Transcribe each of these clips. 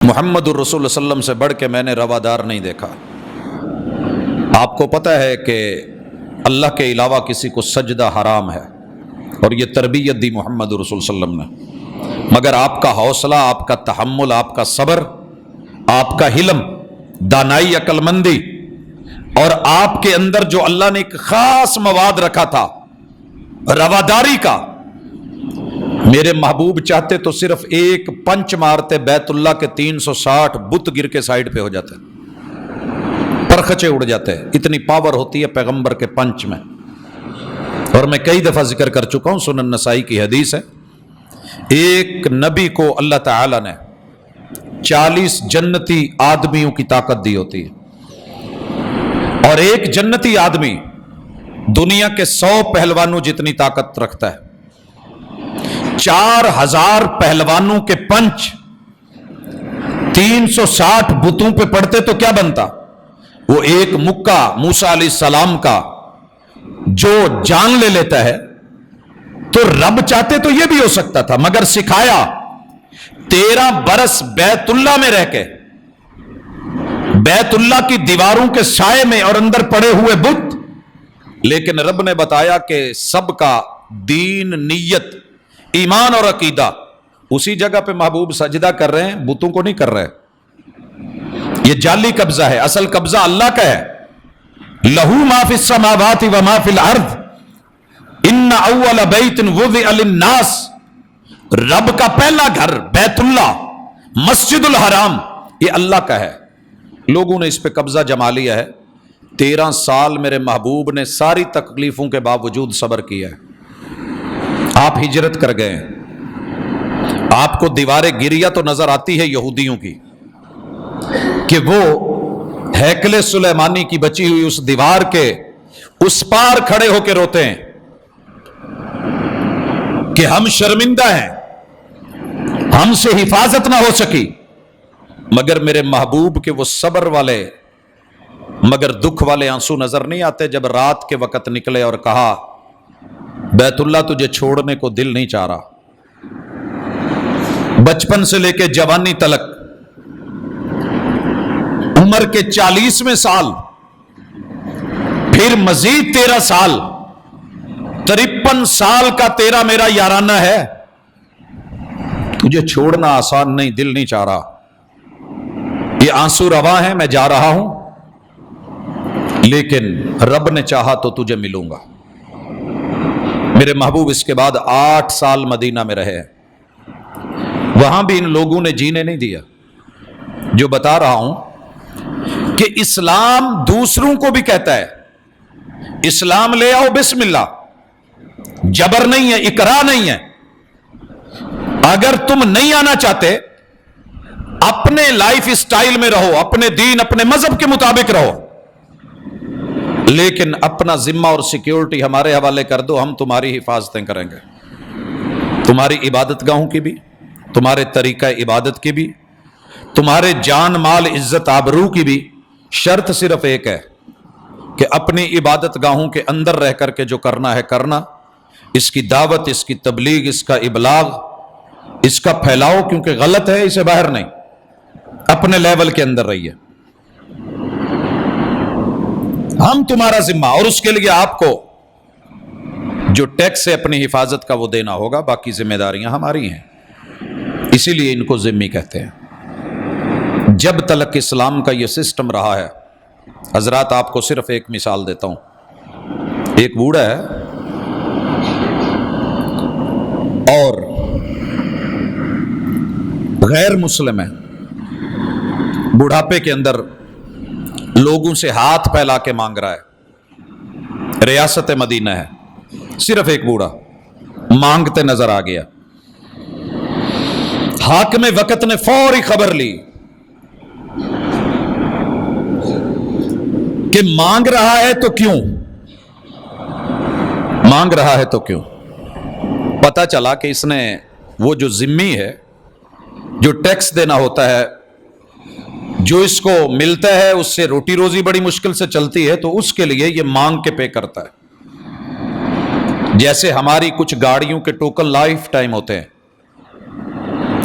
محمد الرسول صلی اللہ علیہ وسلم سے بڑھ کے میں نے روادار نہیں دیکھا۔ آپ کو پتہ ہے کہ اللہ کے علاوہ کسی کو سجدہ حرام ہے، اور یہ تربیت دی محمد الرسول صلی اللہ علیہ وسلم نے، مگر آپ کا حوصلہ، آپ کا تحمل، آپ کا صبر، آپ کا حلم، دانائی، عقل مندی، اور آپ کے اندر جو اللہ نے ایک خاص مواد رکھا تھا رواداری کا۔ میرے محبوب چاہتے تو صرف ایک پنچ مارتے بیت اللہ کے 360 بت گر کے سائیڈ پہ ہو جاتے، پرخچے اڑ جاتے، اتنی پاور ہوتی ہے پیغمبر کے پنچ میں۔ اور میں کئی دفعہ ذکر کر چکا ہوں، سنن نسائی کی حدیث ہے، ایک نبی کو اللہ تعالی نے 40 جنتی آدمیوں کی طاقت دی ہوتی ہے، اور ایک جنتی آدمی دنیا کے 100 پہلوانوں جتنی طاقت رکھتا ہے۔ 4000 پہلوانوں کے پنچ 360 بتوں پہ پڑتے تو کیا بنتا؟ وہ ایک مکہ موسیٰ علیہ السلام کا جو جان لے لیتا ہے، تو رب چاہتے تو یہ بھی ہو سکتا تھا، مگر سکھایا 13 برس بیت اللہ میں رہ کے، بیت اللہ کی دیواروں کے سائے میں اور اندر پڑے ہوئے بت، لیکن رب نے بتایا کہ سب کا دین، نیت، ایمان اور عقیدہ اسی جگہ پہ محبوب سجدہ کر رہے ہیں، بتوں کو نہیں کر رہے۔ یہ جعلی قبضہ ہے، اصل قبضہ اللہ کا ہے۔ لہو ما فی السماوات و ما فی الارض ان اول بیت وضع للناس، رب کا پہلا گھر بیت اللہ، مسجد الحرام، یہ اللہ کا ہے۔ لوگوں نے اس پہ قبضہ جما لیا ہے۔ 13 سال میرے محبوب نے ساری تکلیفوں کے باوجود صبر کیا ہے۔ آپ ہجرت کر گئے ہیں، آپ کو دیواریں گریا تو نظر آتی ہے یہودیوں کی، کہ وہ ہیکل سلیمانی کی بچی ہوئی اس دیوار کے اس پار کھڑے ہو کے روتے ہیں کہ ہم شرمندہ ہیں، ہم سے حفاظت نہ ہو سکی۔ مگر میرے محبوب کے وہ صبر والے مگر دکھ والے آنسو نظر نہیں آتے جب رات کے وقت نکلے اور کہا بیت اللہ تجھے چھوڑنے کو دل نہیں چاہ رہا۔ بچپن سے لے کے جوانی تلک، عمر کے 40ویں سال، پھر مزید 13 سال، 53 سال کا تیرا میرا یارانہ ہے، تجھے چھوڑنا آسان نہیں، دل نہیں چاہ رہا۔ یہ آنسو رواں ہیں، میں جا رہا ہوں، لیکن رب نے چاہا تو تجھے ملوں گا۔ میرے محبوب اس کے بعد 8 سال مدینہ میں رہے، وہاں بھی ان لوگوں نے جینے نہیں دیا۔ جو بتا رہا ہوں کہ اسلام دوسروں کو بھی کہتا ہے اسلام لے آؤ بسم اللہ، جبر نہیں ہے، اکراہ نہیں ہے۔ اگر تم نہیں آنا چاہتے، اپنے لائف سٹائل میں رہو، اپنے دین، اپنے مذہب کے مطابق رہو، لیکن اپنا ذمہ اور سیکیورٹی ہمارے حوالے کر دو، ہم تمہاری حفاظتیں کریں گے، تمہاری عبادت گاہوں کی بھی، تمہارے طریقہ عبادت کی بھی، تمہارے جان مال عزت آبرو کی بھی۔ شرط صرف ایک ہے کہ اپنی عبادت گاہوں کے اندر رہ کر کے جو کرنا ہے کرنا، اس کی دعوت، اس کی تبلیغ، اس کا ابلاغ، اس کا پھیلاؤ، کیونکہ غلط ہے اسے باہر نہیں، اپنے لیول کے اندر رہیے، ہم تمہارا ذمہ، اور اس کے لیے آپ کو جو ٹیکس ہے اپنی حفاظت کا وہ دینا ہوگا، باقی ذمہ داریاں ہماری ہیں۔ اسی لیے ان کو ذمہ کہتے ہیں۔ جب تلک اسلام کا یہ سسٹم رہا ہے، حضرات آپ کو صرف ایک مثال دیتا ہوں۔ ایک بوڑھا ہے اور غیر مسلم ہے، بڑھاپے کے اندر لوگوں سے ہاتھ پھیلا کے مانگ رہا ہے، ریاست مدینہ ہے، صرف ایک بوڑھا مانگتے نظر آ گیا۔ حاکم وقت نے فوری خبر لی کہ مانگ رہا ہے تو کیوں، مانگ رہا ہے تو کیوں۔ پتا چلا کہ اس نے وہ جو ذمہ ہے، جو ٹیکس دینا ہوتا ہے، جو اس کو ملتا ہے، اس سے روٹی روزی بڑی مشکل سے چلتی ہے، تو اس کے لیے یہ مانگ کے پے کرتا ہے۔ جیسے ہماری کچھ گاڑیوں کے ٹوکن لائف ٹائم ہوتے ہیں،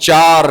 4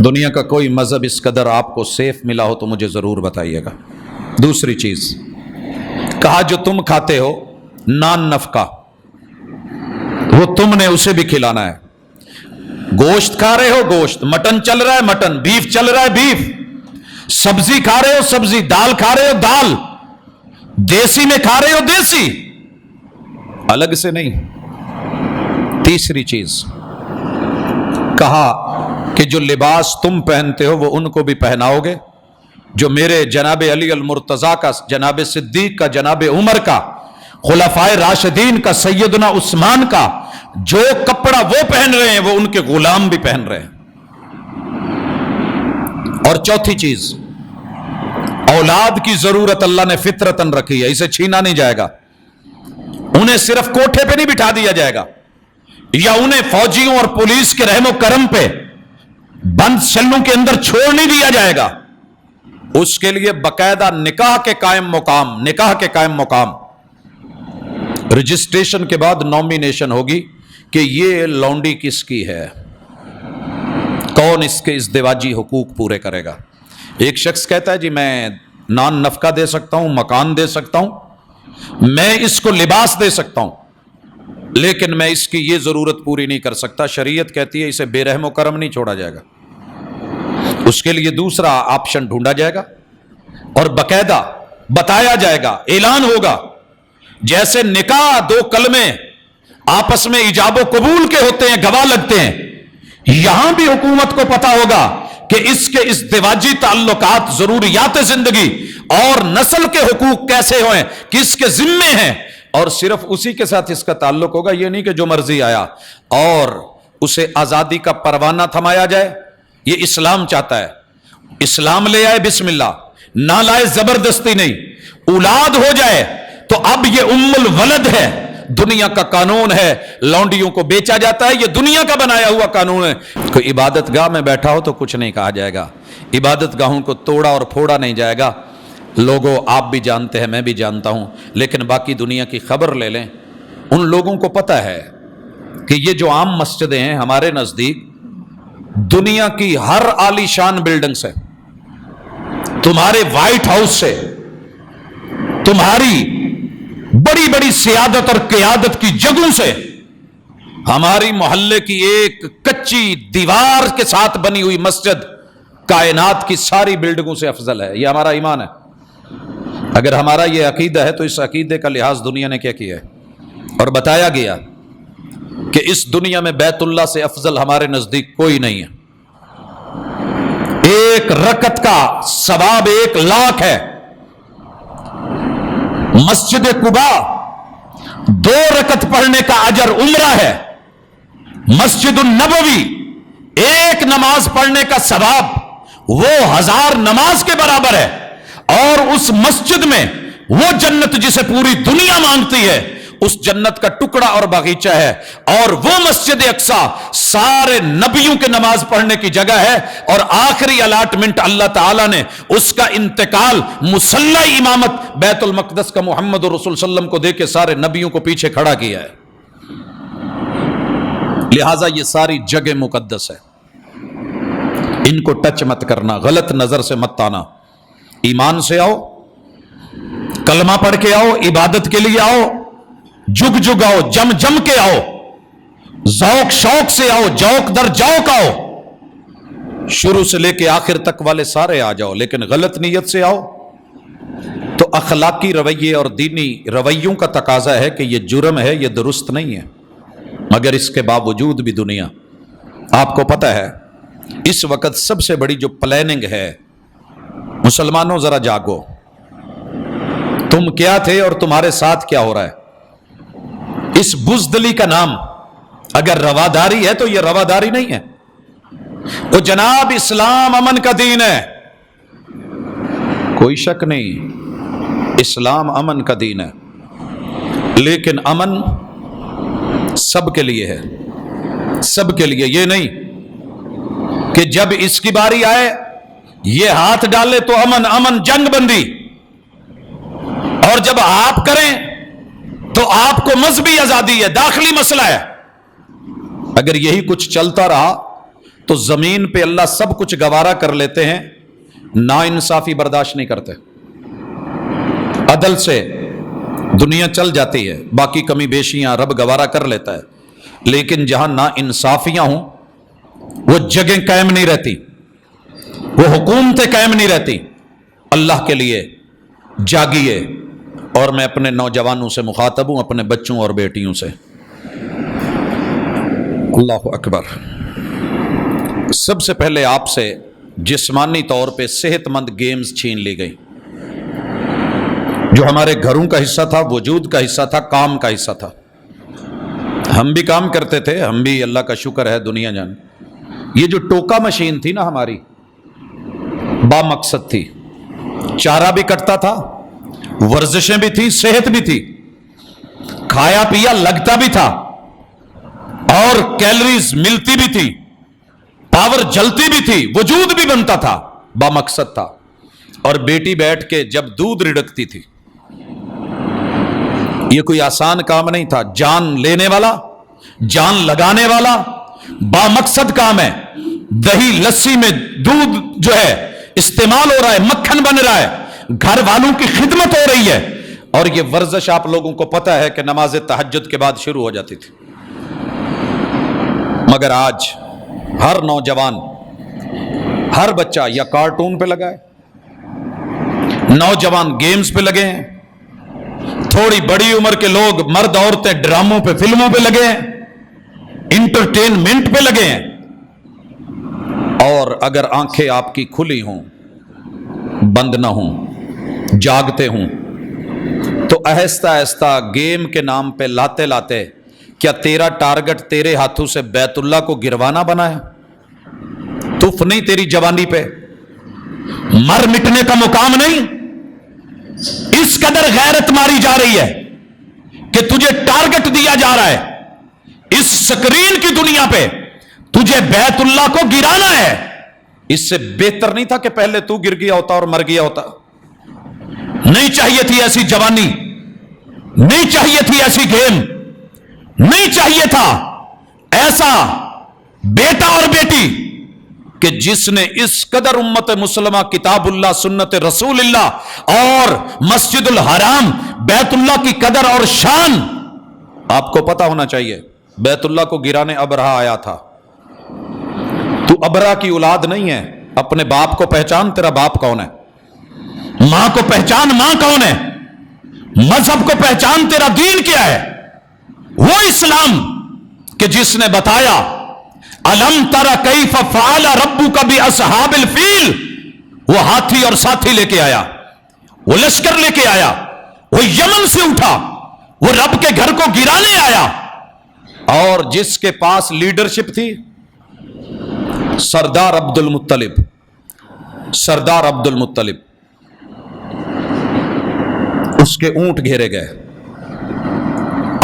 دنیا کا کوئی مذہب اس قدر آپ کو سیف ملا ہو تو مجھے ضرور بتائیے گا۔ دوسری چیز کہا جو تم کھاتے ہو نان نفقہ، وہ تم نے اسے بھی کھلانا ہے۔ گوشت کھا رہے ہو گوشت، مٹن چل رہا ہے مٹن، بیف چل رہا ہے بیف، سبزی کھا رہے ہو سبزی، دال کھا رہے ہو دال، دیسی میں کھا رہے ہو دیسی، الگ سے نہیں۔ تیسری چیز کہا کہ جو لباس تم پہنتے ہو وہ ان کو بھی پہناؤ گے، جو میرے جناب علی المرتضیٰ کا، جناب صدیق کا، جناب عمر کا، خلفائے راشدین کا، سیدنا عثمان کا جو کپڑا وہ پہن رہے ہیں وہ ان کے غلام بھی پہن رہے ہیں۔ اور چوتھی چیز، اولاد کی ضرورت اللہ نے فطرتاً رکھی ہے، اسے چھینا نہیں جائے گا۔ انہیں صرف کوٹھے پہ نہیں بٹھا دیا جائے گا، یا انہیں فوجیوں اور پولیس کے رحم و کرم پہ بند سلوں کے اندر چھوڑ نہیں دیا جائے گا۔ اس کے لیے باقاعدہ نکاح کے قائم مقام رجسٹریشن کے بعد نامینیشن ہوگی کہ یہ لونڈی کس کی ہے، کون اس کے ازدواجی حقوق پورے کرے گا۔ ایک شخص کہتا ہے جی میں نان نفقہ دے سکتا ہوں، مکان دے سکتا ہوں، میں اس کو لباس دے سکتا ہوں، لیکن میں اس کی یہ ضرورت پوری نہیں کر سکتا۔ شریعت کہتی ہے اسے بے رحم و کرم نہیں چھوڑا جائے گا، اس کے لیے دوسرا آپشن ڈھونڈا جائے گا اور باقاعدہ بتایا جائے گا، اعلان ہوگا۔ جیسے نکاح دو کلمے آپس میں ایجاب و قبول کے ہوتے ہیں، گواہ لگتے ہیں، یہاں بھی حکومت کو پتا ہوگا کہ اس کے ازدواجی تعلقات، ضروریات زندگی اور نسل کے حقوق کیسے ہوئے، کس کے ذمے ہیں، اور صرف اسی کے ساتھ اس کا تعلق ہوگا۔ یہ نہیں کہ جو مرضی آیا اور اسے آزادی کا پروانہ تھمایا جائے۔ یہ اسلام چاہتا ہے، اسلام لے آئے بسم اللہ، نہ لائے زبردستی نہیں۔ اولاد ہو جائے تو اب یہ ام الولد ہے، دنیا کا قانون ہے، لونڈیوں کو بیچا جاتا ہے، یہ دنیا کا بنایا ہوا قانون ہے۔ کوئی عبادت گاہ میں بیٹھا ہو تو کچھ نہیں کہا جائے گا، عبادت گاہوں کو توڑا اور پھوڑا نہیں جائے گا۔ لوگوں آپ بھی جانتے ہیں، میں بھی جانتا ہوں، لیکن باقی دنیا کی خبر لے لیں، ان لوگوں کو پتہ ہے کہ یہ جو عام مسجدیں ہیں ہمارے نزدیک دنیا کی ہر عالی شان بلڈنگ سے، تمہارے وائٹ ہاؤس سے، تمہاری بڑی بڑی سیادت اور قیادت کی جگہوں سے، ہماری محلے کی ایک کچی دیوار کے ساتھ بنی ہوئی مسجد کائنات کی ساری بلڈنگوں سے افضل ہے۔ یہ ہمارا ایمان ہے۔ اگر ہمارا یہ عقیدہ ہے تو اس عقیدے کا لحاظ دنیا نے کیا کیا ہے، اور بتایا گیا کہ اس دنیا میں بیت اللہ سے افضل ہمارے نزدیک کوئی نہیں ہے۔ ایک رکعت کا ثواب 1 لاکھ ہے۔ مسجد قباء 2 رکعت پڑھنے کا اجر عمرہ ہے۔ مسجد النبوی 1 نماز پڑھنے کا ثواب وہ 1000 نماز کے برابر ہے، اور اس مسجد میں وہ جنت جسے پوری دنیا مانگتی ہے، اس جنت کا ٹکڑا اور باغیچہ ہے، اور وہ مسجد اقصیٰ سارے نبیوں کے نماز پڑھنے کی جگہ ہے، اور آخری الاٹمنٹ اللہ تعالیٰ نے اس کا انتقال مصلی امامت بیت المقدس کا محمد رسول صلی اللہ علیہ وسلم کو دے کے سارے نبیوں کو پیچھے کھڑا کیا ہے۔ لہٰذا یہ ساری جگہ مقدس ہے، ان کو ٹچ مت کرنا، غلط نظر سے مت آنا۔ ایمان سے آؤ، کلمہ پڑھ کے آؤ، عبادت کے لیے آؤ، جگ جگ آؤ، جم جم کے آؤ، ذوق شوق سے آؤ، جوق در جوق آؤ، شروع سے لے کے آخر تک والے سارے آ جاؤ، لیکن غلط نیت سے آؤ تو اخلاقی رویے اور دینی رویوں کا تقاضا ہے کہ یہ جرم ہے، یہ درست نہیں ہے۔ مگر اس کے باوجود بھی دنیا، آپ کو پتہ ہے اس وقت سب سے بڑی جو پلاننگ ہے، مسلمانوں ذرا جاگو، تم کیا تھے اور تمہارے ساتھ کیا ہو رہا ہے۔ اس بزدلی کا نام اگر رواداری ہے تو یہ رواداری نہیں ہے۔ وہ جناب اسلام امن کا دین ہے، کوئی شک نہیں، اسلام امن کا دین ہے، لیکن امن سب کے لیے ہے، سب کے لیے۔ یہ نہیں کہ جب اس کی باری آئے یہ ہاتھ ڈالے تو امن، امن جنگ بندی، اور جب آپ کریں تو آپ کو مذہبی آزادی ہے، داخلی مسئلہ ہے۔ اگر یہی کچھ چلتا رہا تو زمین پہ اللہ سب کچھ گوارا کر لیتے ہیں، ناانصافی برداشت نہیں کرتے، عدل سے دنیا چل جاتی ہے، باقی کمی بیشیاں رب گوارا کر لیتا ہے، لیکن جہاں ناانصافیاں ہوں وہ جگہیں قائم نہیں رہتی، وہ حکومتیں قائم نہیں رہتی۔ اللہ کے لیے جاگیے، اور میں اپنے نوجوانوں سے مخاطب ہوں، اپنے بچوں اور بیٹیوں سے۔ اللہ اکبر۔ سب سے پہلے آپ سے جسمانی طور پہ صحت مند گیمز چھین لی گئی، جو ہمارے گھروں کا حصہ تھا، وجود کا حصہ تھا، کام کا حصہ تھا۔ ہم بھی کام کرتے تھے، ہم بھی، اللہ کا شکر ہے، دنیا جان۔ یہ جو ٹوکا مشین تھی نا ہماری، با مقصد تھی، چارہ بھی کٹتا تھا، ورزشیں بھی تھی، صحت بھی تھی، کھایا پیا لگتا بھی تھا، اور کیلریز ملتی بھی تھی، پاور جلتی بھی تھی، وجود بھی بنتا تھا، با مقصد تھا۔ اور بیٹی بیٹھ کے جب دودھ رڑکتی تھی، یہ کوئی آسان کام نہیں تھا، جان لینے والا، جان لگانے والا، با مقصد کام ہے۔ دہی لسی میں دودھ جو ہے استعمال ہو رہا ہے، مکھن بن رہا ہے، گھر والوں کی خدمت ہو رہی ہے، اور یہ ورزش آپ لوگوں کو پتا ہے کہ نماز تہجد کے بعد شروع ہو جاتی تھی۔ مگر آج ہر نوجوان، ہر بچہ یا کارٹون پہ لگا ہے، نوجوان گیمز پہ لگے ہیں، تھوڑی بڑی عمر کے لوگ، مرد عورتیں، ڈراموں پہ، فلموں پہ لگے ہیں، انٹرٹینمنٹ پہ لگے ہیں۔ اور اگر آنکھیں آپ کی کھلی ہوں، بند نہ ہوں، جاگتے ہوں، تو آہستہ آہستہ گیم کے نام پہ لاتے لاتے کیا تیرا ٹارگٹ تیرے ہاتھوں سے بیت اللہ کو گروانا بنا ہے؟ تف نہیں تیری جوانی پہ، مر مٹنے کا مقام نہیں۔ اس قدر غیرت ماری جا رہی ہے کہ تجھے ٹارگٹ دیا جا رہا ہے، اس سکرین کی دنیا پہ تجھے بیت اللہ کو گرانا ہے۔ اس سے بہتر نہیں تھا کہ پہلے تو گر گیا ہوتا اور مر گیا ہوتا؟ نہیں چاہیے تھی ایسی جوانی، نہیں چاہیے تھی ایسی گیم، نہیں چاہیے تھا ایسا بیٹا اور بیٹی کہ جس نے اس قدر امت مسلمہ، کتاب اللہ، سنت رسول اللہ اور مسجد الحرام، بیت اللہ کی قدر اور شان آپ کو پتا ہونا چاہیے۔ بیت اللہ کو گرانے ابرہہ آیا تھا۔ تو ابرہہ کی اولاد نہیں ہے، اپنے باپ کو پہچان، تیرا باپ کون ہے؟ ماں کو پہچان، ماں کون ہے؟ مذہب کو پہچان، تیرا دین کیا ہے؟ وہ اسلام کہ جس نے بتایا الم تر کیف فعل ربک باصحاب الفیل، وہ ہاتھی اور ساتھی لے کے آیا، وہ لشکر لے کے آیا، وہ یمن سے اٹھا، وہ رب کے گھر کو گرانے آیا، اور جس کے پاس لیڈرشپ تھی، سردار عبد المطلب، سردار عبد المطلب، اس کے اونٹ گھیرے گئے۔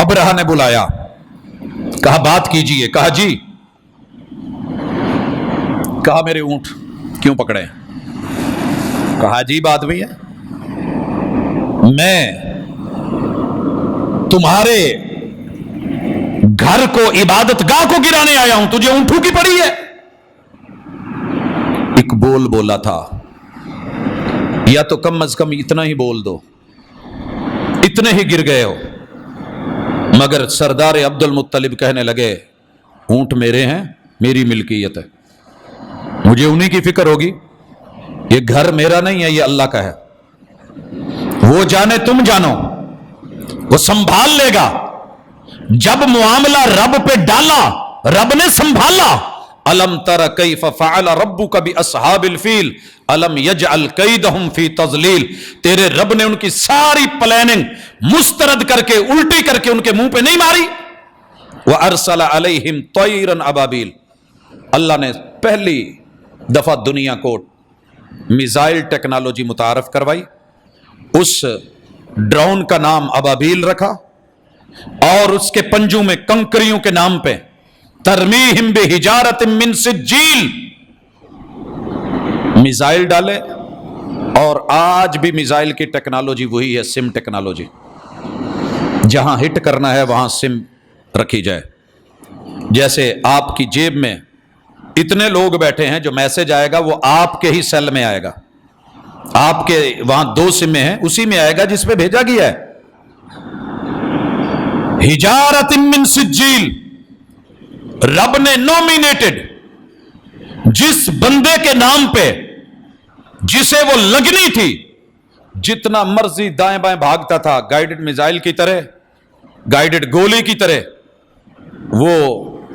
ابرہہ نے بلایا، کہا بات کیجئے، کہا جی، کہا میرے اونٹ کیوں پکڑے؟ کہا عجیب آدمی ہے، میں تمہارے گھر کو، عبادت گاہ کو گرانے آیا ہوں، تجھے اونٹوں کی پڑی ہے؟ ایک بول بولا تھا، یا تو کم از کم اتنا ہی بول دو، اتنے ہی گر گئے ہو۔ مگر سردار عبد المطلب کہنے لگے اونٹ میرے ہیں، میری ملکیت ہے، مجھے انہی کی فکر ہوگی، یہ گھر میرا نہیں ہے، یہ اللہ کا ہے، وہ جانے تم جانو، وہ سنبھال لے گا۔ جب معاملہ رب پہ ڈالا، رب نے سنبھالا۔ الم تر کیف فعل ربک باصحاب الفیل الم یجعل کیدہم فی تضلیل، تیرے رب نے ان کی ساری پلاننگ مسترد کر کے، الٹی کر کے ان کے منہ پہ نہیں ماری۔ وارسل علیہم طیرا ابابیل، اللہ نے پہلی دفعہ دنیا کو میزائل ٹیکنالوجی متعارف کروائی، اس ڈرون کا نام ابابیل رکھا، اور اس کے پنجوں میں کنکریوں کے نام پہ ترمیہم بحجارۃ من سجیل میزائل ڈالے۔ اور آج بھی میزائل کی ٹیکنالوجی وہی ہے، سم ٹیکنالوجی، جہاں ہٹ کرنا ہے وہاں سم رکھی جائے۔ جیسے آپ کی جیب میں اتنے لوگ بیٹھے ہیں جو میسج آئے گا وہ آپ کے ہی سیل میں آئے گا, آپ کے وہاں 2 سمیں ہیں اسی میں آئے گا جس پہ بھیجا گیا ہے. حجارۃ من سجیل, رب نے نومینیٹڈ جس بندے کے نام پہ جسے وہ لگنی تھی, جتنا مرضی دائیں بائیں بھاگتا تھا گائیڈڈ میزائل کی طرح, گائیڈڈ گولی کی طرح, وہ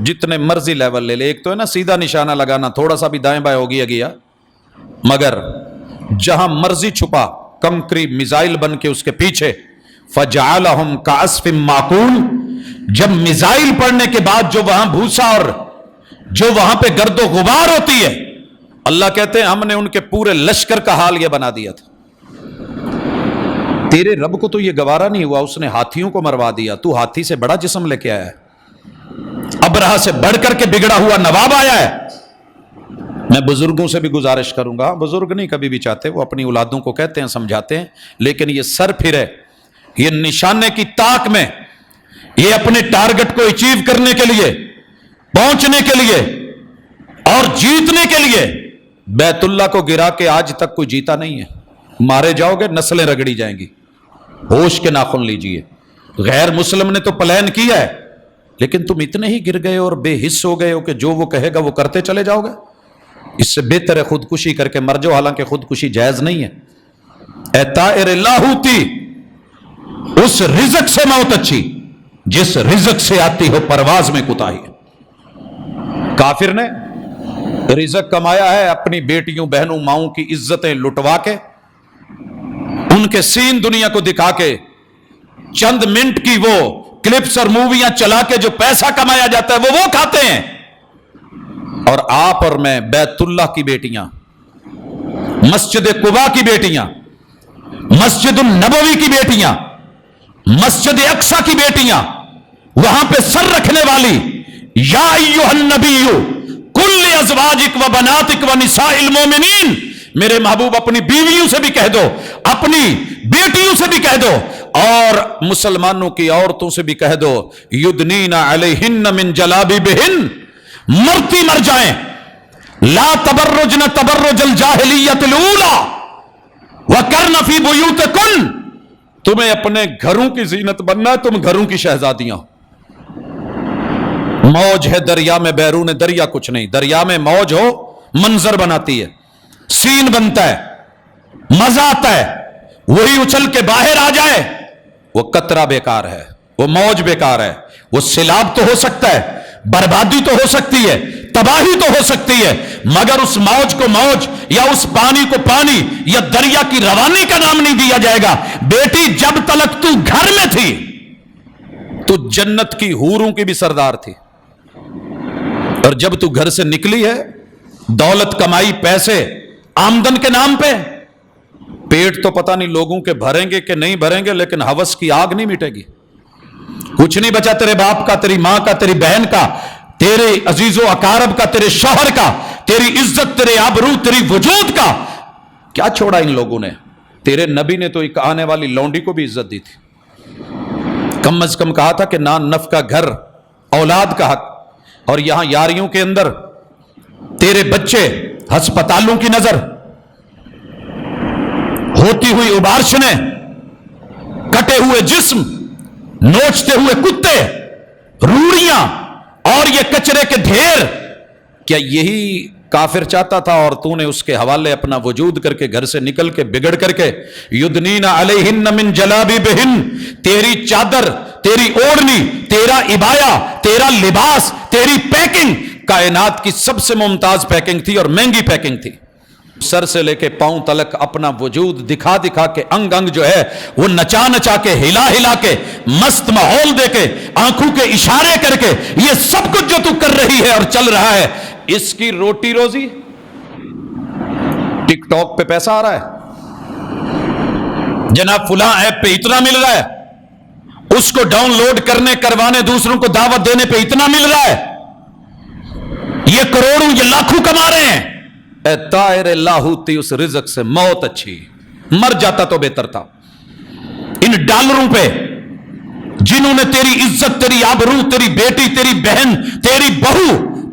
جتنے مرضی لیول لے لے. ایک تو ہے نا سیدھا نشانہ لگانا, تھوڑا سا بھی دائیں بائیں ہو گیا, مگر جہاں مرضی چھپا کنکری میزائل بن کے اس کے پیچھے. فجعلہم کعصف معقول, جب میزائل پڑنے کے بعد جو وہاں بھوسا اور جو وہاں پہ گرد و غبار ہوتی ہے, اللہ کہتے ہیں ہم نے ان کے پورے لشکر کا حال یہ بنا دیا تھا. تیرے رب کو تو یہ گوارا نہیں ہوا, اس نے ہاتھیوں کو مروا دیا, تو ہاتھی سے بڑا جسم لے کے آیا ہے, ابرہہ سے بڑھ کر کے بگڑا ہوا نواب آیا ہے. میں بزرگوں سے بھی گزارش کروں گا, بزرگ نہیں کبھی بھی چاہتے, وہ اپنی اولادوں کو کہتے ہیں سمجھاتے ہیں, لیکن یہ سر پھرے, یہ نشانے کی طاق میں, یہ اپنے ٹارگٹ کو اچیو کرنے کے لیے, پہنچنے کے لیے اور جیتنے کے لیے بیت اللہ کو گرا کے آج تک کوئی جیتا نہیں ہے. مارے جاؤ گے نسلیں رگڑی جائیں گی, ہوش کے ناخن لیجئے. غیر مسلم نے تو پلان کیا ہے, لیکن تم اتنے ہی گر گئے اور بے حس ہو گئے ہو کہ جو وہ کہے گا وہ کرتے چلے جاؤ گے. اس سے بہتر ہے خودکشی کر کے مر جاؤ, حالانکہ خودکشی جائز نہیں ہے. اے طائر لاہوتی, اس رزق سے موت اچھی جس رزق سے آتی ہو پرواز میں کوتاہی. کافر نے رزق کمایا ہے اپنی بیٹیوں بہنوں ماؤں کی عزتیں لٹوا کے, ان کے سین دنیا کو دکھا کے, چند منٹ کی وہ کلپس اور موویاں چلا کے جو پیسہ کمایا جاتا ہے وہ کھاتے ہیں. اور آپ اور میں بیت اللہ کی بیٹیاں, مسجد قباء کی بیٹیاں, مسجد النبوی کی بیٹیاں, مسجد اقصی کی بیٹیاں, وہاں پہ سر رکھنے والی, یا ایھا النبی قل لازواجک و بناتک و نساء المؤمنین, میرے محبوب اپنی بیویوں سے بھی کہہ دو, اپنی بیٹیوں سے بھی کہہ دو, اور مسلمانوں کی عورتوں سے بھی کہہ دو, یدنین علیہن من جلابیبہن, مرتی مر جائیں, لا تبرجن تبرج الجاہلیت الاولی وقرن فی بیوتکن, تمہیں اپنے گھروں کی زینت بننا ہے, تم گھروں کی شہزادیاں. موج ہے دریا میں, بیرون دریا کچھ نہیں. دریا میں موج ہو منظر بناتی ہے, سین بنتا ہے, مزہ آتا ہے, وہی اچھل کے باہر آ جائے وہ قطرہ بیکار ہے, وہ موج بیکار ہے. وہ سیلاب تو ہو سکتا ہے, بربادی تو ہو سکتی ہے, تباہی تو ہو سکتی ہے, مگر اس موج کو موج یا اس پانی کو پانی یا دریا کی روانی کا نام نہیں دیا جائے گا. بیٹی جب تلک تو گھر میں تھی تو جنت کی حوروں کی بھی سردار تھی, اور جب تو گھر سے نکلی ہے دولت کمائی پیسے آمدن کے نام پہ, پیٹ تو پتہ نہیں لوگوں کے بھریں گے کہ نہیں بھریں گے, لیکن ہوس کی آگ نہیں مٹے گی. کچھ نہیں بچا تیرے باپ کا, تیری ماں کا, تیری بہن کا, تیرے عزیز و اقارب کا, تیرے شوہر کا, تیری عزت, تیرے آبرو, تیری وجود کا. کیا چھوڑا ان لوگوں نے؟ تیرے نبی نے تو ایک آنے والی لونڈی کو بھی عزت دی تھی, کم از کم کہا تھا کہ نان نف کا گھر, اولاد کا حق, اور یہاں یاریوں کے اندر تیرے بچے, ہسپتالوں کی نظر, ہوتی ہوئی ابارشنیں, کٹے ہوئے جسم, نوچتے ہوئے کتے, روڑیاں اور یہ کچرے کے ڈھیر. کیا یہی کافر چاہتا تھا اور تو نے اس کے حوالے اپنا وجود کر کے گھر سے نکل کے بگڑ کر کے یدنین علیہن من جلابیبہن, تیری چادر, تیری اوڑھنی, تیرا عبایا, تیرا لباس, تیری پیکنگ کائنات کی سب سے ممتاز پیکنگ تھی اور مہنگی پیکنگ تھی. سر سے لے کے پاؤں تلک اپنا وجود دکھا دکھا کے, انگ انگ جو ہے وہ نچا نچا کے, ہلا ہلا کے, مست ماحول دے کے, آنکھوں کے اشارے کر کے, یہ سب کچھ جو تو کر رہی ہے اور چل رہا ہے, اس کی روٹی روزی ٹک ٹاک پہ پیسہ آ رہا ہے, جناب فلاں ایپ پہ اتنا مل رہا ہے, اس کو ڈاؤن لوڈ کرنے کروانے دوسروں کو دعوت دینے پہ اتنا مل رہا ہے, یہ کروڑوں یہ لاکھوں کما رہے ہیں. اے طائر لاہوتی, اس رزق سے موت اچھی, مر جاتا تو بہتر تھا. ان ڈالروں پہ جنہوں نے تیری عزت, تیری آبرو, تیری بیٹی, تیری بہن, تیری بہو,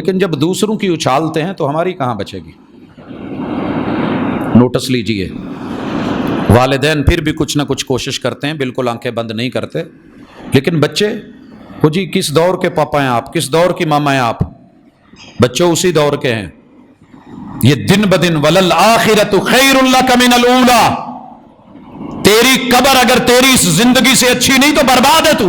لیکن جب دوسروں کی اچھالتے ہیں تو ہماری کہاں بچے گی؟ نوٹس لیجئے، والدین پھر بھی کچھ نہ کچھ کوشش کرتے ہیں، بالکل آنکھیں بند نہیں کرتے، لیکن بچے وہ جی کس دور کے پاپا ہیں آپ، کس دور کی ماما ہیں آپ؟ بچوں اسی دور کے ہیں۔ یہ دن بدن وَلَلْآخِرَةُ خَيْرٌ لَكَ مِنَ الْأُولَىٰ، تیری قبر اگر تیری اس زندگی سے اچھی نہیں تو برباد ہے تو،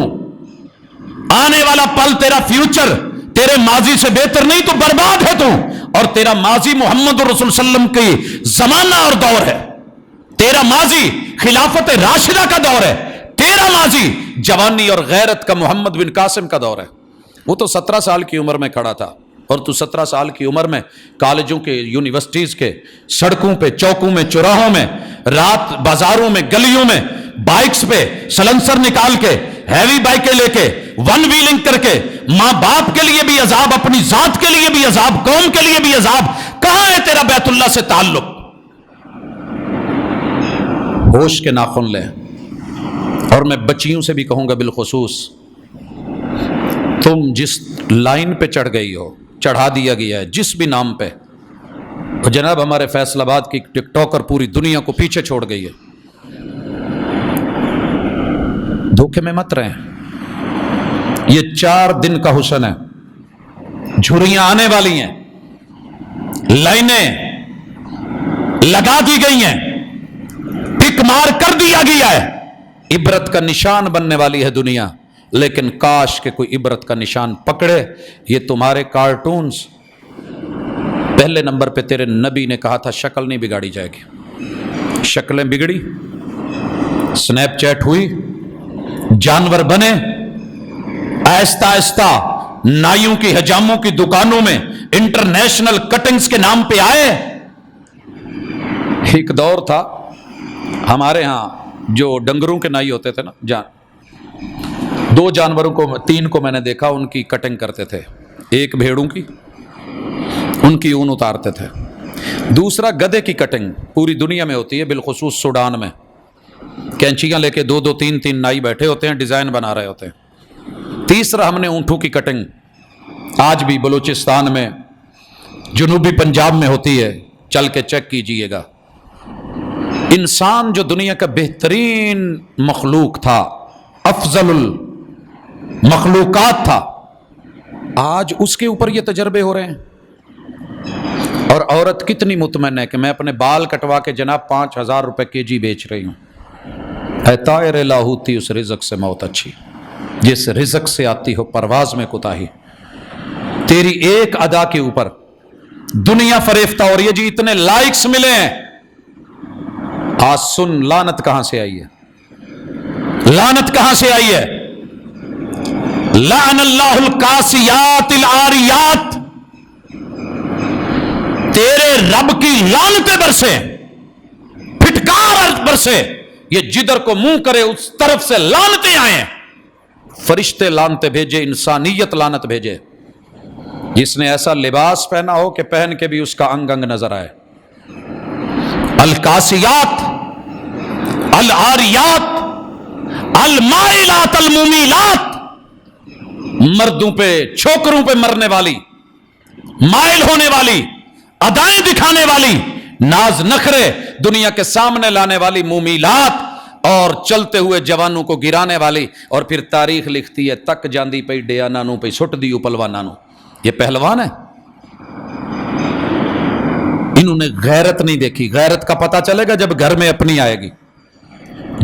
آنے والا پل تیرا فیوچر تیرے ماضی سے بہتر نہیں تو برباد ہے تو، اور تیرا ماضی محمد رسول صلی اللہ علیہ وسلم کی زمانہ اور دور ہے، تیرا ماضی خلافت راشدہ کا دور ہے، تیرا ماضی جوانی اور غیرت کا محمد بن قاسم کا دور ہے۔ وہ تو 17 سال کی عمر میں کھڑا تھا، اور تو 17 سال کی عمر میں کالجوں کے، یونیورسٹیز کے، سڑکوں پہ، چوکوں میں، چوراہوں میں، رات بازاروں میں، گلیوں میں، بائکس پہ سلنسر نکال کے، ہیوی بائکیں لے کے، ون ویلنگ کر کے، ماں باپ کے لیے بھی عذاب، اپنی ذات کے لیے بھی عذاب، قوم کے لیے بھی عذاب۔ کہاں ہے تیرا بیت اللہ سے تعلق؟ ہوش کے ناخن لیں۔ اور میں بچیوں سے بھی کہوں گا بالخصوص، تم جس لائن پہ چڑھ گئی ہو، چڑھا دیا گیا ہے جس بھی نام پہ، جناب ہمارے فیصل آباد کی ٹک ٹاکر پوری دنیا کو پیچھے چھوڑ گئی ہے، دھوکے میں مت رہیں۔ یہ 4 دن کا حسن ہے، جھریاں آنے والی ہیں، لائنیں لگا دی گئی ہیں، ٹک مار کر دیا گیا ہے، عبرت کا نشان بننے والی ہے دنیا، لیکن کاش کہ کوئی عبرت کا نشان پکڑے۔ یہ تمہارے کارٹونز، پہلے نمبر پہ تیرے نبی نے کہا تھا شکل نہیں بگاڑی جائے گی، شکلیں بگڑی، سنیپ چیٹ ہوئی، جانور بنے، آہستہ آہستہ نائیوں کی حجاموں کی دکانوں میں انٹرنیشنل کٹنگز کے نام پہ آئے۔ ایک دور تھا ہمارے ہاں جو ڈنگروں کے نائی ہوتے تھے نا، 2 جانوروں کو، 3 کو میں نے دیکھا، ان کی کٹنگ کرتے تھے، ایک بھیڑوں کی، ان کی اون اتارتے تھے، دوسرا گدھے کی کٹنگ پوری دنیا میں ہوتی ہے، بالخصوص سوڈان میں، کینچیاں لے کے 2 3 نائی بیٹھے ہوتے ہیں، ڈیزائن بنا رہے ہوتے ہیں، تیسرا ہم نے اونٹوں کی کٹنگ آج بھی بلوچستان میں، جنوبی پنجاب میں ہوتی ہے، چل کے چیک کیجئے گا۔ انسان جو دنیا کا بہترین مخلوق تھا، افضل المخلوقات تھا، آج اس کے اوپر یہ تجربے ہو رہے ہیں۔ اور عورت کتنی مطمئن ہے کہ میں اپنے بال کٹوا کے جناب 5000 روپے kg بیچ رہی ہوں۔ اے طائر لاہوتی، اس رزق سے موت اچھی، جس رزق سے آتی ہو پرواز میں کوتاہی۔ تیری ایک ادا کے اوپر دنیا فریفتہ ہو رہی ہے، جی اتنے لائکس ملے ہیں، آج سن لعنت کہاں سے آئی ہے، لعنت کہاں سے آئی ہے؟ لعن اللہ القاسیات العاریات، تیرے رب کی لعنتیں برسے، پھٹکار برسے، یہ جدھر کو منہ کرے اس طرف سے لعنتیں آئیں، فرشتے لعنتیں بھیجے، انسانیت لعنت بھیجے، جس نے ایسا لباس پہنا ہو کہ پہن کے بھی اس کا انگ انگ نظر آئے۔ القاسیات العاریات المائلات الممیلات، مردوں پہ، چھوکروں پہ مرنے والی، مائل ہونے والی، ادائیں دکھانے والی، ناز نخرے دنیا کے سامنے لانے والی مومیلات، اور چلتے ہوئے جوانوں کو گرانے والی، اور پھر تاریخ لکھتی ہے تک جاندی پئی ڈیا نانو پئی سٹ دیو پلوانانو۔ یہ پہلوان ہے، انہوں نے غیرت نہیں دیکھی۔ غیرت کا پتہ چلے گا جب گھر میں اپنی آئے گی،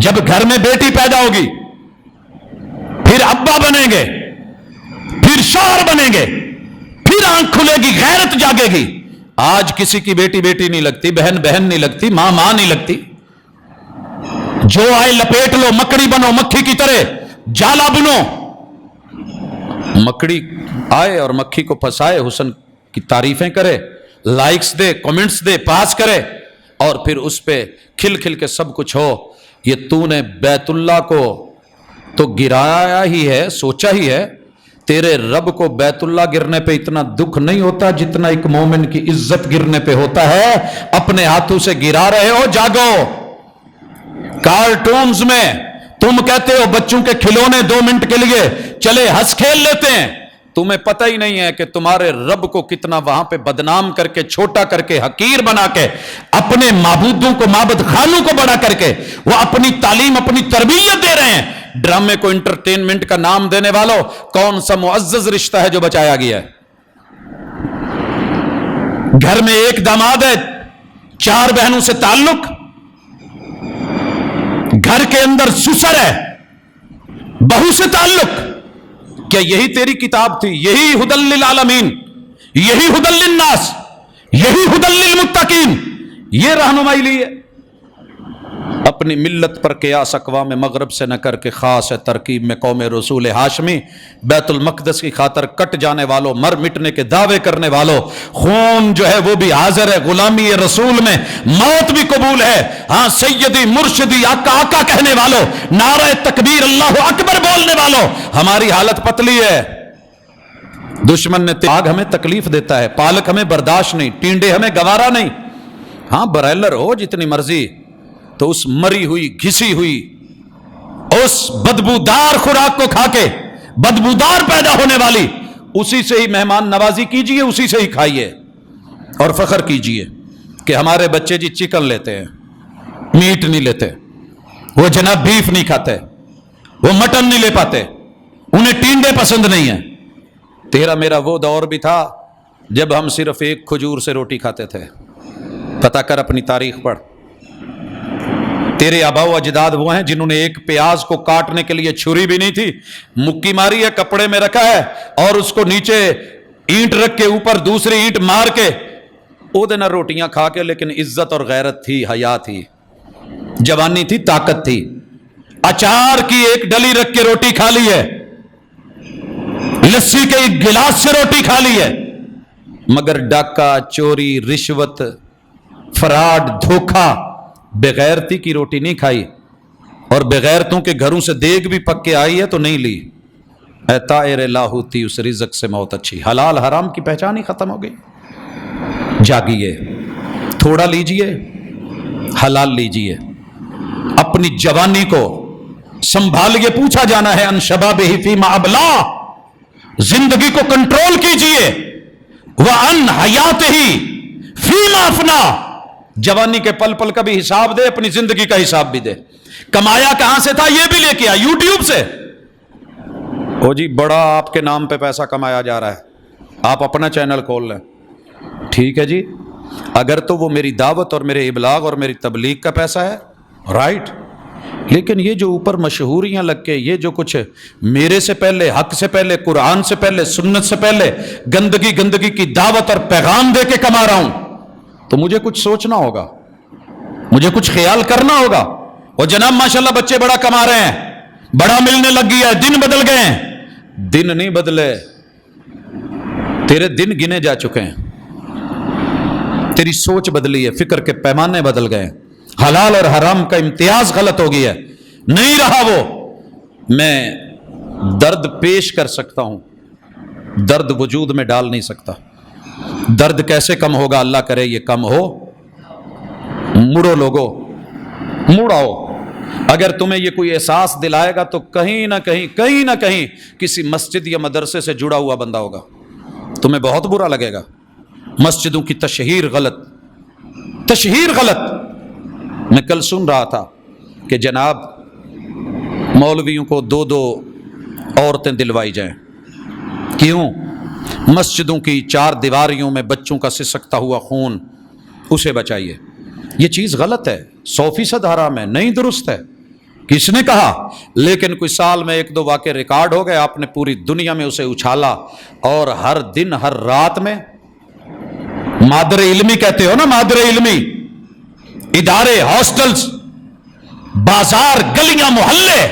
جب گھر میں بیٹی پیدا ہوگی، پھر ابا بنیں گے، پھر شوہر بنیں گے، پھر آنکھ کھلے گی، غیرت جاگے گی۔ آج کسی کی بیٹی بیٹی نہیں لگتی، بہن بہن نہیں لگتی، ماں ماں نہیں لگتی، جو آئے لپیٹ لو، مکڑی بنو، مکھی کی طرح جالا بنو۔ مکڑی آئے اور مکھی کو پھنسائے، حسن کی تعریفیں کرے، لائکس دے، کمنٹس دے، پاس کرے، اور پھر اس پہ کھل کھل کے سب کچھ ہو۔ یہ تو نے بیت اللہ کو تو گرایا ہی ہے، سوچا ہی ہے، تیرے رب کو بیت اللہ گرنے پہ اتنا دکھ نہیں ہوتا جتنا ایک مومن کی عزت گرنے پہ ہوتا ہے۔ اپنے ہاتھوں سے گرا رہے ہو، جاگو۔ کارٹونز میں تم کہتے ہو بچوں کے کھلونے 2 منٹ کے لیے چلے ہنس کھیل لیتے ہیں، تمہیں پتہ ہی نہیں ہے کہ تمہارے رب کو کتنا وہاں پہ بدنام کر کے، چھوٹا کر کے، حقیر بنا کے، اپنے معبودوں کو، معبد خانوں کو بڑا کر کے وہ اپنی تعلیم، اپنی تربیت دے رہے ہیں۔ ڈرامے کو انٹرٹینمنٹ کا نام دینے والوں، کون سا معزز رشتہ ہے جو بچایا گیا ہے؟ گھر میں ایک داماد ہے، 4 بہنوں سے تعلق، گھر کے اندر سسر ہے، بہو سے تعلق، کیا یہی تیری کتاب تھی؟ یہی ہدی للعالمین، یہی ہدی للناس، یہی ہدی للمتقین، یہ رہنمائی لی ہے؟ اپنی ملت پر قیاس اقوام مغرب سے نہ کر کے خاص ہے ترکیب میں قوم رسول ہاشمی، بیت المقدس کی خاطر کٹ جانے والوں، مر مٹنے کے دعوے کرنے والوں، خون جو ہے وہ بھی حاضر ہے، غلامی رسول میں موت بھی قبول ہے، ہاں سیدی مرشدی آقا آقا کہنے والوں، نعرہ تکبیر اللہ اکبر بولنے والوں، ہماری حالت پتلی ہے۔ دشمن نے آگ ہمیں تکلیف دیتا ہے، پالک ہمیں برداشت نہیں، ٹینڈے ہمیں گوارا نہیں، ہاں برائلر ہو جتنی مرضی، تو اس مری ہوئی، گھسی ہوئی، اس بدبودار خوراک کو کھا کے بدبودار پیدا ہونے والی اسی سے ہی مہمان نوازی کیجئے، اسی سے ہی کھائیے اور فخر کیجئے کہ ہمارے بچے جی چکن لیتے ہیں، میٹ نہیں لیتے، وہ جناب بیف نہیں کھاتے، وہ مٹن نہیں لے پاتے، انہیں ٹینڈے پسند نہیں ہیں۔ تیرا میرا وہ دور بھی تھا جب ہم صرف ایک کھجور سے روٹی کھاتے تھے، پتہ کر اپنی تاریخ پڑھ۔ تیرے آبا و اجداد وہ ہیں جنہوں نے ایک پیاز کو کاٹنے کے لیے چھری بھی نہیں تھی، مکی ماری ہے، کپڑے میں رکھا ہے اور اس کو نیچے اینٹ رکھ کے اوپر دوسری اینٹ مار کے او دن روٹیاں کھا کے، لیکن عزت اور غیرت تھی، حیا تھی، جوانی تھی، طاقت تھی۔ اچار کی ایک ڈلی رکھ کے روٹی کھا لی ہے، لسی کے ایک گلاس سے روٹی کھا لی ہے، مگر ڈاکہ، چوری، رشوت، فراڈ، دھوکہ، بغیرتی کی روٹی نہیں کھائی، اور بغیرتوں کے گھروں سے دیگ بھی پک کے آئی ہے تو نہیں لی۔ اے طائر لاہوتی، اس رزق سے موت اچھی۔ حلال حرام کی پہچان ہی ختم ہو گئی۔ جاگیے، تھوڑا لیجئے، حلال لیجئے، اپنی جوانی کو سنبھالیے، پوچھا جانا ہے ان شبابہ فیما ابلا، زندگی کو کنٹرول کیجئے، وَأَنْ حَيَاتِهِ فِيمَا أَفْنَىٰ، جوانی کے پل پل کا بھی حساب دے، اپنی زندگی کا حساب بھی دے۔ کمایا کہاں سے تھا یہ بھی لے کے آ، یوٹیوب سے۔ او جی بڑا آپ کے نام پہ پیسہ کمایا جا رہا ہے، آپ اپنا چینل کھول لیں، ٹھیک ہے جی، اگر تو وہ میری دعوت اور میرے ابلاغ اور میری تبلیغ کا پیسہ ہے، رائٹ، لیکن یہ جو اوپر مشہوریاں لگ کے، یہ جو کچھ میرے سے پہلے، حق سے پہلے، قرآن سے پہلے، سنت سے پہلے گندگی کی دعوت اور پیغام دے کے کما رہا ہوں، تو مجھے کچھ سوچنا ہوگا، مجھے کچھ خیال کرنا ہوگا۔ اور جناب ماشاءاللہ بچے بڑا کما رہے ہیں، بڑا ملنے لگ گیا ہے، دن بدل گئے ہیں۔ دن نہیں بدلے، تیرے دن گنے جا چکے ہیں، تیری سوچ بدلی ہے، فکر کے پیمانے بدل گئے ہیں، حلال اور حرام کا امتیاز غلط ہو گیا ہے، نہیں رہا وہ۔ میں درد پیش کر سکتا ہوں، درد وجود میں ڈال نہیں سکتا۔ درد کیسے کم ہوگا؟ اللہ کرے یہ کم ہو۔ مڑو لوگو، مڑاؤ۔ اگر تمہیں یہ کوئی احساس دلائے گا تو کہیں نہ کہیں کسی مسجد یا مدرسے سے جڑا ہوا بندہ ہوگا، تمہیں بہت برا لگے گا۔ مسجدوں کی تشہیر غلط، تشہیر غلط۔ میں کل سن رہا تھا کہ جناب مولویوں کو 2 عورتیں دلوائی جائیں، کیوں؟ مسجدوں کی 4 دیواریوں میں بچوں کا سسکتا ہوا خون، اسے بچائیے۔ یہ چیز غلط ہے، 100% حرام ہے، نہیں درست ہے۔ کس نے کہا؟ لیکن کوئی سال میں 1-2 واقع ریکارڈ ہو گئے، آپ نے پوری دنیا میں اسے اچھالا، اور ہر دن ہر رات میں مادر علمی کہتے ہو نا، مادر علمی، ادارے، ہاسٹلز، بازار، گلیاں، محلے،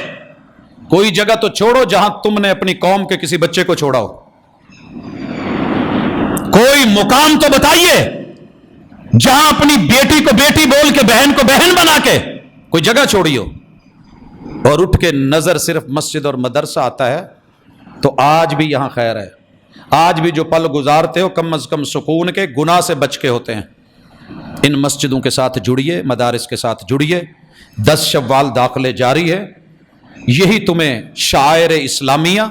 کوئی جگہ تو چھوڑو جہاں تم نے اپنی قوم کے کسی بچے کو چھوڑا ہو، کوئی مقام تو بتائیے جہاں اپنی بیٹی کو بیٹی بول کے، بہن کو بہن بنا کے کوئی جگہ چھوڑی ہو، اور اٹھ کے نظر صرف مسجد اور مدرسہ آتا ہے۔ تو آج بھی یہاں خیر ہے، آج بھی جو پل گزارتے ہو کم از کم سکون کے، گناہ سے بچ کے ہوتے ہیں۔ ان مسجدوں کے ساتھ جڑیے، مدارس کے ساتھ جڑیے، 10 شوال داخلے جاری ہے، یہی تمہیں شعائر اسلامیہ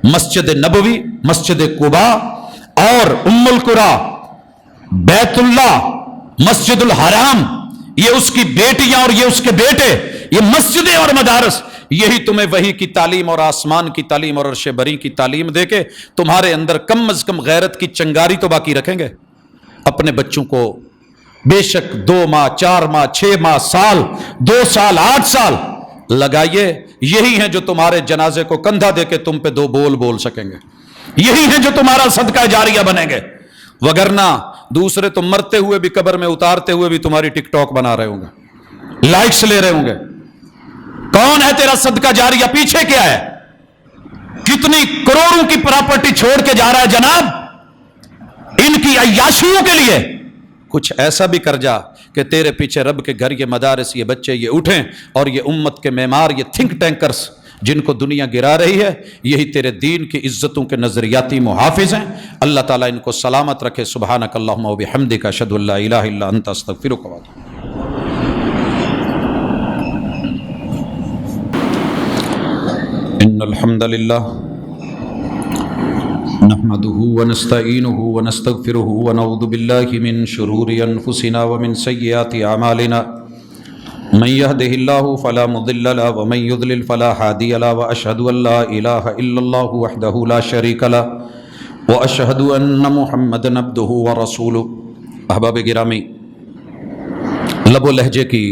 مسجد نبوی، مسجد قباء اور ام القرا، بیت اللہ، مسجد الحرام، یہ اس کی بیٹیاں اور یہ اس کے بیٹے، یہ مسجدیں اور مدارس، یہی تمہیں وحی کی تعلیم اور آسمان کی تعلیم اور عرش بری کی تعلیم دے کے تمہارے اندر کم از کم غیرت کی چنگاری تو باقی رکھیں گے۔ اپنے بچوں کو بے شک 2 ماہ 4 ماہ 6 ماہ سال 2 سال 8 سال لگائیے، یہی ہیں جو تمہارے جنازے کو کندھا دے کے تم پہ 2 بول بول سکیں گے، یہی ہیں جو تمہارا صدقہ جاریہ بنیں گے، وگرنہ دوسرے تو مرتے ہوئے بھی قبر میں اتارتے ہوئے بھی تمہاری ٹک ٹاک بنا رہے ہوں گے، لائکس لے رہے ہوں گے۔ کون ہے تیرا صدقہ جاریہ؟ پیچھے کیا ہے؟ کتنی کروڑوں کی پراپرٹی چھوڑ کے جا رہا ہے جناب ان کی عیاشیوں کے لیے؟ کچھ ایسا بھی کر جا کہ تیرے پیچھے رب کے گھر، یہ مدارس، یہ بچے یہ اٹھیں، اور یہ امت کے معمار، یہ تھنک ٹینکرز جن کو دنیا گرا رہی ہے، یہی تیرے دین کی عزتوں کے نظریاتی محافظ ہیں۔ اللہ تعالیٰ ان کو سلامت رکھے۔ سبحانک اللہم و بحمدک، اشہد ان لا الہ الا انت، استغفرک و اتوب۔ ان الحمد للہ نحمده ونستعینه ونستغفره ونعوذ باللہ من شرور انفسنا ومن سیئات اعمالنا، من يهده الله فلا مضل له ومن يضلل فلا هادي له، واشهد ان لا اله الا الله وحده لا شريك له واشهد ان محمدا عبده ورسوله۔ احباب گرامی، لب و لہجے کی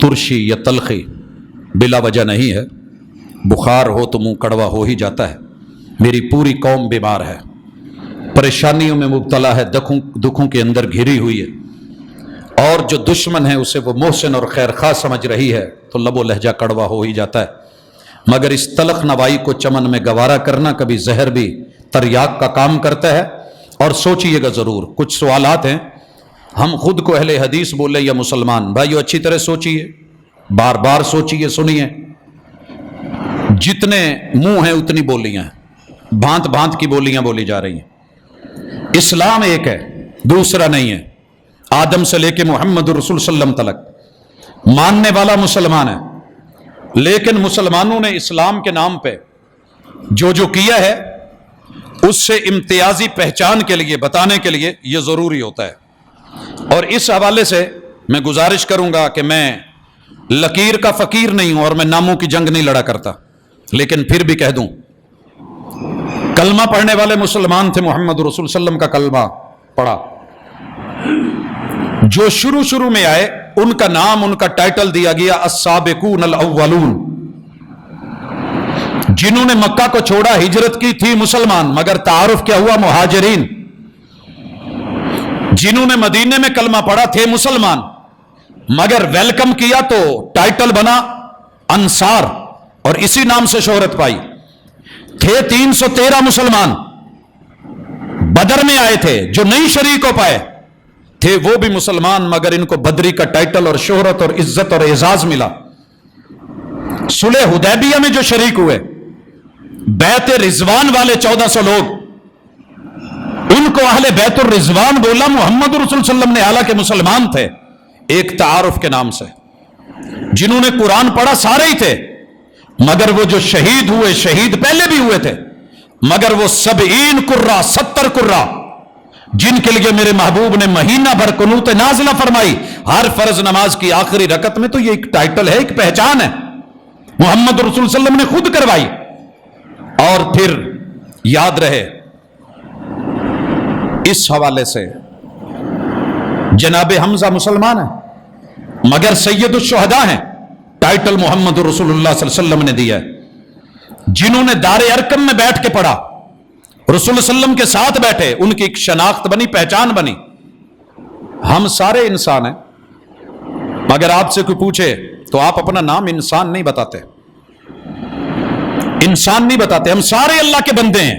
ترشی یا تلخی بلا وجہ نہیں ہے، بخار ہو تو منہ کڑوا ہو ہی جاتا ہے۔ میری پوری قوم بیمار ہے، پریشانیوں میں مبتلا ہے، دکھوں کے اندر گھری ہوئی ہے، اور جو دشمن ہے اسے وہ محسن اور خیر خواہ سمجھ رہی ہے، تو لب و لہجہ کڑوا ہو ہی جاتا ہے۔ مگر اس تلخ نوائی کو چمن میں گوارا کرنا کبھی زہر بھی تریاق کا کام کرتا ہے۔ اور سوچئے گا ضرور، کچھ سوالات ہیں، ہم خود کو اہل حدیث بولے یا مسلمان، بھائیو اچھی طرح سوچئے، بار بار سوچئے، سنیے۔ جتنے منہ ہیں اتنی بولیاں ہیں، بھانت بھانت کی بولیاں بولی جا رہی ہیں۔ اسلام ایک ہے، دوسرا نہیں ہے۔ آدم سے لے کے محمد رسول صلی اللہ علیہ وسلم تلک ماننے والا مسلمان ہے، لیکن مسلمانوں نے اسلام کے نام پہ جو کیا ہے اس سے امتیازی پہچان کے لیے بتانے کے لیے یہ ضروری ہوتا ہے۔ اور اس حوالے سے میں گزارش کروں گا کہ میں لکیر کا فقیر نہیں ہوں اور میں ناموں کی جنگ نہیں لڑا کرتا، لیکن پھر بھی کہہ دوں، کلمہ پڑھنے والے مسلمان تھے، محمد رسول صلی اللہ علیہ وسلم کا کلمہ پڑھا، جو شروع میں آئے ان کا نام، ان کا ٹائٹل دیا گیا السابقون الاولون۔ جنہوں نے مکہ کو چھوڑا، ہجرت کی تھی مسلمان، مگر تعارف کیا ہوا؟ مہاجرین۔ جنہوں نے مدینے میں کلمہ پڑھا تھے مسلمان، مگر ویلکم کیا تو ٹائٹل بنا انصار، اور اسی نام سے شہرت پائی۔ تھے 313 مسلمان، بدر میں آئے تھے، جو نہیں شریک ہو پائے تھے وہ بھی مسلمان، مگر ان کو بدری کا ٹائٹل اور شہرت اور عزت اور اعزاز ملا۔ صلح حدیبیہ میں جو شریک ہوئے، بیت رضوان والے 1400 لوگ، ان کو اہل بیت الرضوان بولا محمد رسول صلی اللہ علیہ وسلم نے، حالانکہ مسلمان تھے، ایک تعارف کے نام سے۔ جنہوں نے قرآن پڑھا سارے ہی تھے، مگر وہ جو شہید ہوئے، شہید پہلے بھی ہوئے تھے، مگر وہ 70 قرہ جن کے لیے میرے محبوب نے مہینہ بھر قنوت نازلہ فرمائی، ہر فرض نماز کی آخری رکعت میں، تو یہ ایک ٹائٹل ہے، ایک پہچان ہے، محمد رسول صلی اللہ علیہ وسلم نے خود کروائی۔ اور پھر یاد رہے، اس حوالے سے جناب حمزہ مسلمان ہیں، مگر سید الشہداء ہیں، ٹائٹل محمد رسول اللہ صلی اللہ علیہ وسلم نے دیا ہے۔ جنہوں نے دار ارقم میں بیٹھ کے پڑھا، رسول اللہ علیہ وسلم کے ساتھ بیٹھے، ان کی ایک شناخت بنی، پہچان بنی۔ ہم سارے انسان ہیں، مگر آپ سے کوئی پوچھے تو آپ اپنا نام انسان نہیں بتاتے، انسان نہیں بتاتے، ہم سارے اللہ کے بندے ہیں۔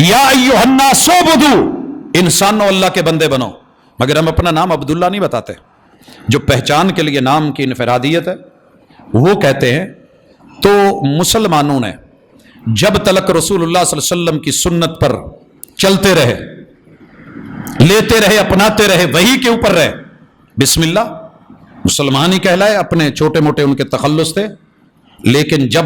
یا ایھا الناس اعبدوا، انسانوں اللہ کے بندے بنو، مگر ہم اپنا نام عبداللہ نہیں بتاتے۔ جو پہچان کے لیے نام کی انفرادیت ہے وہ کہتے ہیں۔ تو مسلمانوں نے جب تلک رسول اللہ صلی اللہ علیہ وسلم کی سنت پر چلتے رہے، لیتے رہے، اپناتے رہے، وہی کے اوپر رہے، بسم اللہ مسلمان ہی کہلائے، اپنے چھوٹے موٹے ان کے تخلص تھے۔ لیکن جب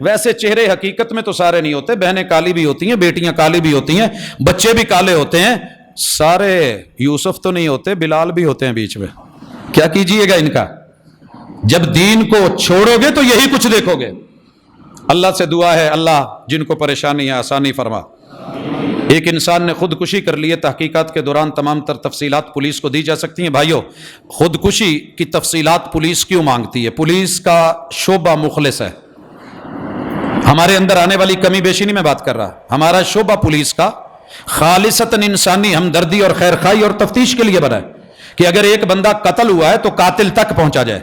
ویسے چہرے حقیقت میں تو سارے نہیں ہوتے، بہنیں کالی بھی ہوتی ہیں، بیٹیاں کالی بھی ہوتی ہیں، بچے بھی کالے ہوتے ہیں، سارے یوسف تو نہیں ہوتے، بلال بھی ہوتے ہیں بیچ میں. کیا کیجئے گا ان کا؟ جب دین کو چھوڑو گے تو یہی کچھ دیکھو گے. اللہ سے دعا ہے اللہ جن کو پریشانی ہے آسانی فرما. ایک انسان نے خودکشی کر لی ہے، تحقیقات کے دوران تمام تر تفصیلات پولیس کو دی جا سکتی ہیں. بھائیو، خودکشی کی تفصیلات پولیس کیوں مانگتی ہے؟ پولیس کا شعبہ مخلص ہے. ہمارے اندر آنے والی کمی بیشی نہیں میں بات کر رہا، ہمارا شعبہ پولیس کا خالصتاً انسانی ہمدردی اور خیرخواہی اور تفتیش کے لیے بنا ہے کہ اگر ایک بندہ قتل ہوا ہے تو قاتل تک پہنچا جائے،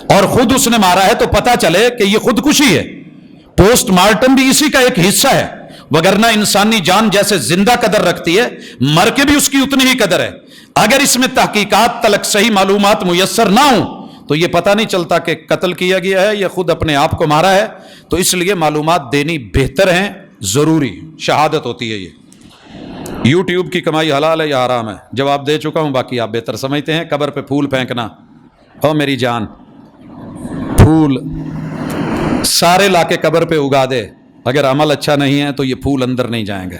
اور خود اس نے مارا ہے تو پتا چلے کہ یہ خودکشی ہے. پوسٹ مارٹم بھی اسی کا ایک حصہ ہے، وگرنہ انسانی جان جیسے زندہ قدر رکھتی ہے، مر کے بھی اس کی اتنی ہی قدر ہے. اگر اس میں تحقیقات تلک صحیح معلومات میسر نہ ہوں تو یہ پتہ نہیں چلتا کہ قتل کیا گیا ہے یا خود اپنے آپ کو مارا ہے. تو اس لیے معلومات دینی بہتر ہیں، ضروری شہادت ہوتی ہے. یہ یوٹیوب کی کمائی حلال ہے یا حرام ہے؟ جواب دے چکا ہوں، باقی آپ بہتر سمجھتے ہیں. قبر پہ پھول پھینکنا، او میری جان، پھول سارے لا کے قبر پہ اگا دے، اگر عمل اچھا نہیں ہے تو یہ پھول اندر نہیں جائیں گے.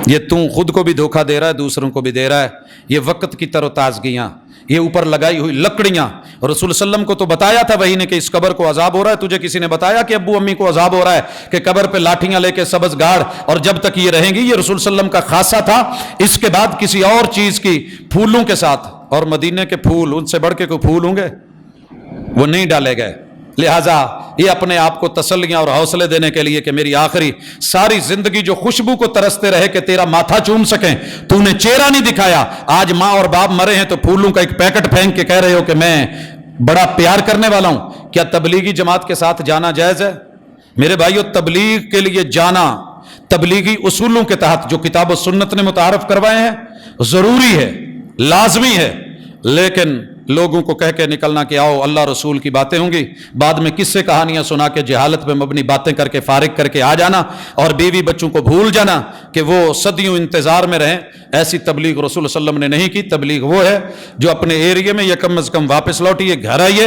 یہ تو خود کو بھی دھوکہ دے رہا ہے، دوسروں کو بھی دے رہا ہے. یہ وقت کی تر و تازگیاں، یہ اوپر لگائی ہوئی لکڑیاں. اور رسول صلی اللہ علیہ وسلم کو تو بتایا تھا وہی نے کہ اس قبر کو عذاب ہو رہا ہے. تجھے کسی نے بتایا کہ ابو امی کو عذاب ہو رہا ہے کہ قبر پہ لاٹھیاں لے کے سبز گاڑ، اور جب تک یہ رہیں گی؟ یہ رسول صلی اللہ علیہ وسلم کا خاصہ تھا. اس کے بعد کسی اور چیز کی پھولوں کے ساتھ، اور مدینے کے پھول ان سے بڑھ کے کوئی پھول ہوں گے؟ وہ نہیں ڈالے گئے. لہٰذا یہ اپنے آپ کو تسلیاں اور حوصلے دینے کے لیے کہ میری آخری ساری زندگی جو خوشبو کو ترستے رہے کہ تیرا ماتھا چوم سکیں، تو نے چہرہ نہیں دکھایا. آج ماں اور باپ مرے ہیں تو پھولوں کا ایک پیکٹ پھینک کے کہہ رہے ہو کہ میں بڑا پیار کرنے والا ہوں. کیا تبلیغی جماعت کے ساتھ جانا جائز ہے؟ میرے بھائیو، تبلیغ کے لیے جانا تبلیغی اصولوں کے تحت جو کتاب و سنت نے متعارف کروائے ہیں ضروری ہے، لازمی ہے. لیکن لوگوں کو کہہ کے نکلنا کہ آؤ اللہ رسول کی باتیں ہوں گی، بعد میں قصے کہانیاں سنا کے جہالت پہ مبنی باتیں کر کے فارغ کر کے آ جانا، اور بیوی بچوں کو بھول جانا کہ وہ صدیوں انتظار میں رہیں، ایسی تبلیغ رسول صلی اللہ علیہ وسلم نے نہیں کی. تبلیغ وہ ہے جو اپنے ایریے میں یا کم از کم واپس لوٹیے، گھر آئیے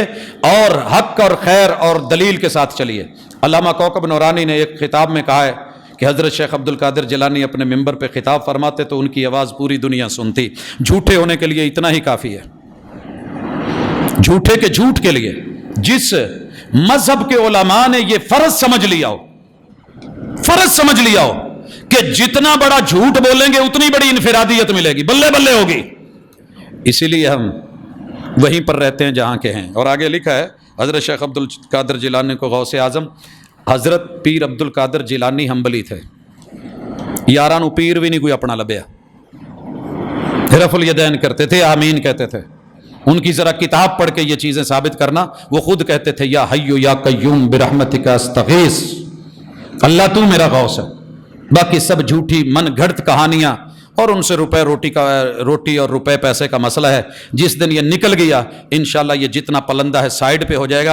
اور حق اور خیر اور دلیل کے ساتھ چلیے. علامہ کوکب نورانی نے ایک خطاب میں کہا ہے کہ حضرت شیخ عبد القادر جیلانی اپنے ممبر پہ خطاب فرماتے تو ان کی آواز پوری دنیا سنتی. جھوٹے ہونے کے لیے اتنا ہی کافی ہے، جھوٹے کے جھوٹ کے لیے. جس مذہب کے علماء نے یہ فرض سمجھ لیا ہو کہ جتنا بڑا جھوٹ بولیں گے اتنی بڑی انفرادیت ملے گی، بلے بلے ہوگی. اسی لیے ہم وہیں پر رہتے ہیں جہاں کے ہیں. اور آگے لکھا ہے حضرت شیخ عبد القادر جیلانی کو غوث اعظم حضرت پیر عبد القادر جیلانی حنبلی تھے. یاراں نو پیر بھی نہیں کوئی اپنا لبیا، رفع الیدین کرتے تھے، آمین کہتے تھے. ان کی ذرا کتاب پڑھ کے یہ چیزیں ثابت کرنا. وہ خود کہتے تھے یا حی یا قیوم برحمتک استغیث، اللہ تو میرا غوث ہے. باقی سب جھوٹی من گھڑت کہانیاں، اور ان سے روٹی اور روپے پیسے کا مسئلہ ہے. جس دن یہ نکل گیا انشاءاللہ یہ جتنا پلندہ ہے سائیڈ پہ ہو جائے گا.